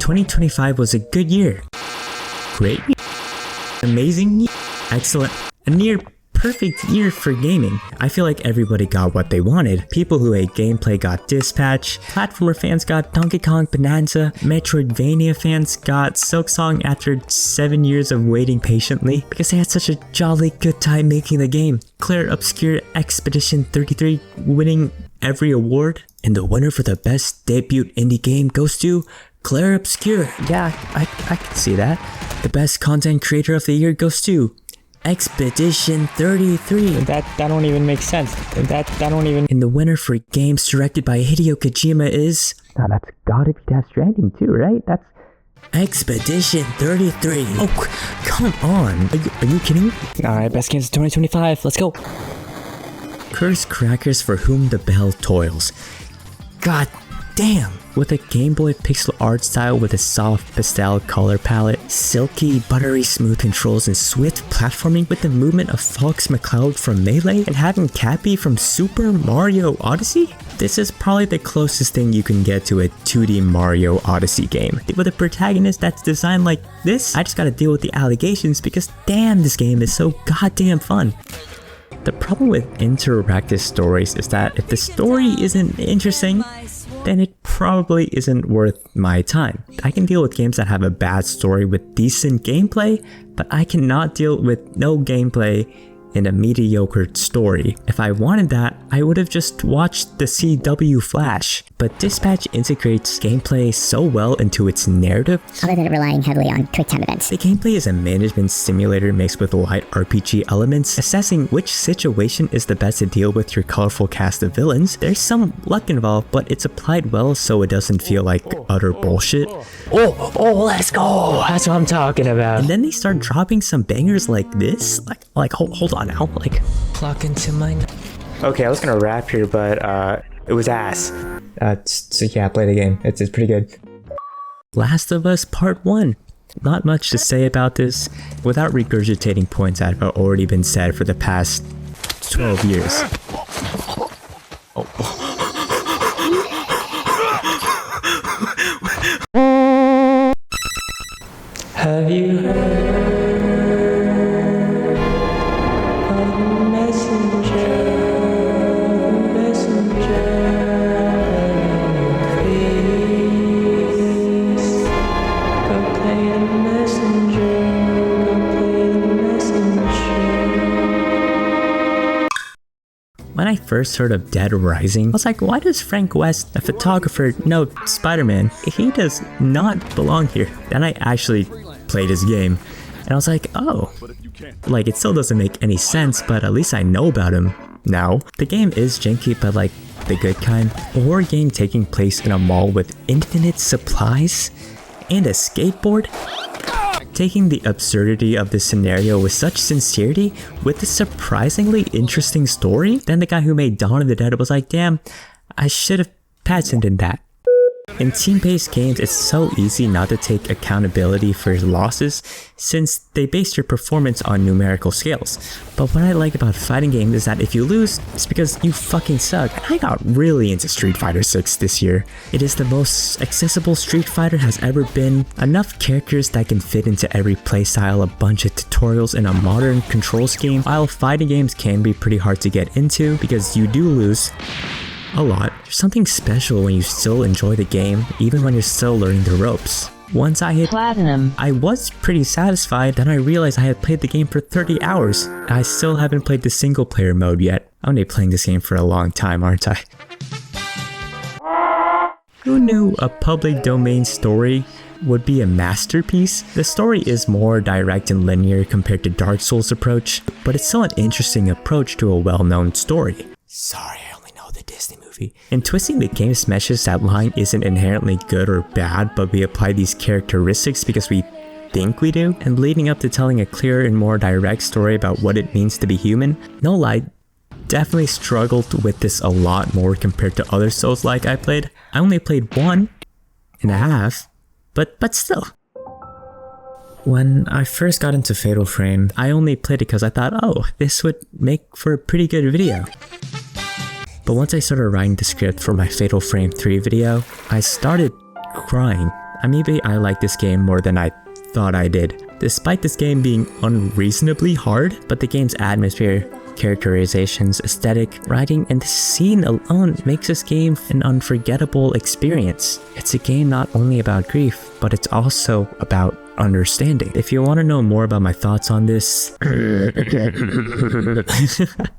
2025 was a good year. Great, amazing, excellent, a near perfect year for gaming. I feel like everybody got what they wanted. People who hate gameplay got Dispatch, platformer fans got Donkey Kong Bonanza, Metroidvania fans got Silksong after 7 years of waiting patiently because they had such a jolly good time making the game. Claire Obscure Expedition 33 winning every award, and the winner for the best debut indie game goes to Claire Obscure. Yeah, I can see that. The best content creator of the year goes to Expedition 33. That don't even make sense. That don't even. And the winner for games directed by Hideo Kojima is. Now that's gotta be Death Stranding too, right? That's Expedition 33. Oh, come on. Are you kidding me? Alright, best games of 2025. Let's go. Curse Crackers For Whom the Bell Toils. God damn. With a Game Boy pixel art style with a soft pastel color palette, silky, buttery smooth controls, and swift platforming with the movement of Fox McCloud from Melee and having Cappy from Super Mario Odyssey? This is probably the closest thing you can get to a 2D Mario Odyssey game. With a protagonist that's designed like this, I just gotta deal with the allegations because damn, this game is so goddamn fun. The problem with interactive stories is that if the story isn't interesting, then it probably isn't worth my time. I can deal with games that have a bad story with decent gameplay, but I cannot deal with no gameplay and a mediocre story. If I wanted that, I would have just watched the CW Flash. But Dispatch integrates gameplay so well into its narrative, other than relying heavily on quick time events. The gameplay is a management simulator mixed with light RPG elements, assessing which situation is the best to deal with your colorful cast of villains. There's some luck involved, but it's applied well so it doesn't feel like utter bullshit. Oh, let's go! That's what I'm talking about. And then they start dropping some bangers like this. Like hold on now. Like, clock into my... Okay, I was gonna rap here, but it was ass. So yeah, play the game. It's pretty good. Last of Us Part 1. Not much to say about this without regurgitating points that have already been said for the past 12 years. Have you heard? When I first heard of Dead Rising, I was like, why does Frank West, a photographer, know Spider-Man? He does not belong here. Then I actually played his game, and I was like, oh. Like, it still doesn't make any sense, but at least I know about him now. The game is janky, but like, the good kind. A horror game taking place in a mall with infinite supplies and a skateboard? Taking the absurdity of this scenario with such sincerity, with a surprisingly interesting story, then the guy who made Dawn of the Dead was like, damn, I should have patented that. In team-based games, it's so easy not to take accountability for your losses since they base your performance on numerical scales. But what I like about fighting games is that if you lose, it's because you fucking suck. I got really into Street Fighter 6 this year. It is the most accessible Street Fighter has ever been. Enough characters that can fit into every playstyle, a bunch of tutorials, and a modern control scheme. While fighting games can be pretty hard to get into because you do lose a lot, there's something special when you still enjoy the game, even when you're still learning the ropes. Once I hit Platinum, I was pretty satisfied, then I realized I had played the game for 30 hours. I still haven't played the single player mode yet. I'm gonna be playing this game for a long time, aren't I? Who knew a public domain story would be a masterpiece? The story is more direct and linear compared to Dark Souls' approach, but it's still an interesting approach to a well-known story. Sorry, I only know the Disney movie. In twisting the game's message, that line isn't inherently good or bad, but we apply these characteristics because we think we do, and leading up to telling a clearer and more direct story about what it means to be human. No lie, definitely struggled with this a lot more compared to other Souls-like I played. I only played 1.5, but still. When I first got into Fatal Frame, I only played it because I thought, oh, this would make for a pretty good video. But once I started writing the script for my Fatal Frame 3 video, I started crying. Maybe I like this game more than I thought I did. Despite this game being unreasonably hard, but the game's atmosphere, characterizations, aesthetic, writing, and the scene alone makes this game an unforgettable experience. It's a game not only about grief, but it's also about understanding. If you want to know more about my thoughts on this